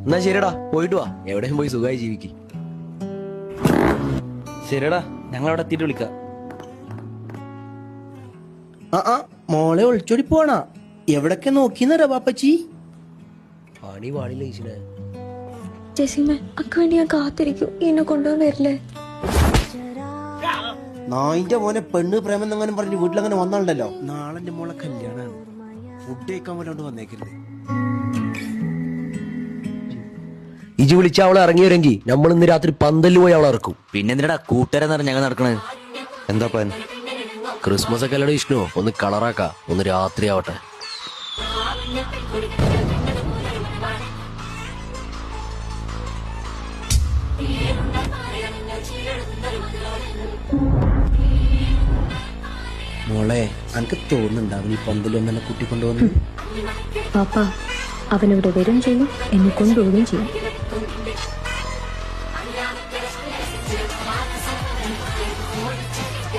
എന്നാ ശരിടാ, പോയിട്ട് വാ. എവിടെയും പോയി സുഖമായി ജീവിക്ക്. ശരിടാ, ഞങ്ങൾ അവിടെ എത്തിയിട്ട് വിളിക്കാം. മോളെ ഒളിച്ചോടി പോണ എവിടൊക്കെ നോക്കിന്നറ പാപ്പച്ചി. പണി പാടില്ല ഈശ്വര. ജെസിമ അക്ക് വേണ്ടി ഞാൻ കാത്തിരിക്കും. എന്നെ കൊണ്ടുപോകാൻ വരില്ലേ? നായിന്റെ മോനെ പെണ്ണ് പ്രേമം അങ്ങനെ പറഞ്ഞ് വീട്ടിലങ്ങനെ വന്നാളുണ്ടല്ലോ. നാളെ എന്റെ മോളെ കല്യാണാണ്. ഫുഡ് കഴിക്കാൻ പോലോണ്ട് വന്നേക്കരുത്. ഇജി വിളിച്ച അവളെ ഇറങ്ങിവരെങ്കിൽ നമ്മൾ ഇന്ന് രാത്രി പന്തല് പോയി അവളെ ഇറക്കും. പിന്നെ എന്തിനാ കൂട്ടുകാരെന്ന് പറഞ്ഞ ഞങ്ങൾ നടക്കണത്? എന്താ പ്ലാൻ? ക്രിസ്മസ് ഒക്കെ അല്ലട വിഷ്ണു, ഒന്ന് കളറാക്ക, ഒന്ന് രാത്രി ആവട്ടെ. മോളെ എനിക്ക് തോന്നുന്നുണ്ടാവും ഈ പന്തലൊന്നെ കൂട്ടിക്കൊണ്ടുവന്നു. പാപ്പ അവനിവിടെ വരും ചെയ്യും, എന്നെ കൊണ്ടുപോവുകയും ചെയ്യും.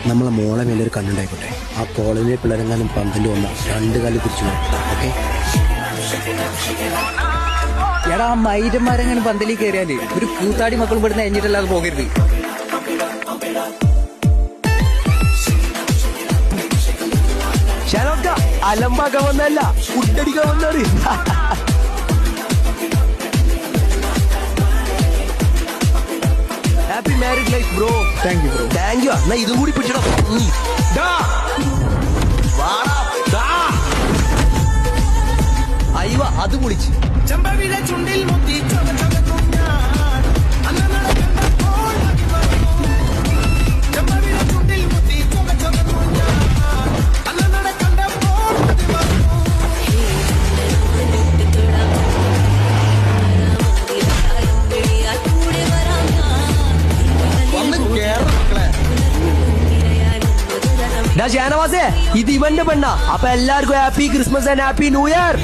നമ്മളെ മോളെ മേലൊരു കണ്ണുണ്ടായിക്കോട്ടെ. ആ കോളനിയിലെ പിള്ളേരെങ്ങാനും പന്തല് വന്ന രണ്ട് കാലം തിരിച്ചു പോകും. ഓക്കെ? എടാ, മൈരന്മാരെങ്ങനെ പന്തലിൽ കയറിയാല് ഒരു കൂത്താടി മക്കളും പെടുന്ന എഞ്ഞിട്ടല്ലാതെ പോകരുത്. അലമ്പാക്കാൻ വന്നല്ല, ഫുഡടിക്കാൻ വന്നാണ്. Happy married life bro. Thank you bro. Thank you. എന്നാ ഇതും കൂടി പിടിച്ചോ. അയ്യോ, അത് വിളിച്ച് ഷാനവാസേ, ഇത് ഇവന്റെ പെണ്ണ. അപ്പൊ എല്ലാവർക്കും happy Christmas and happy new year.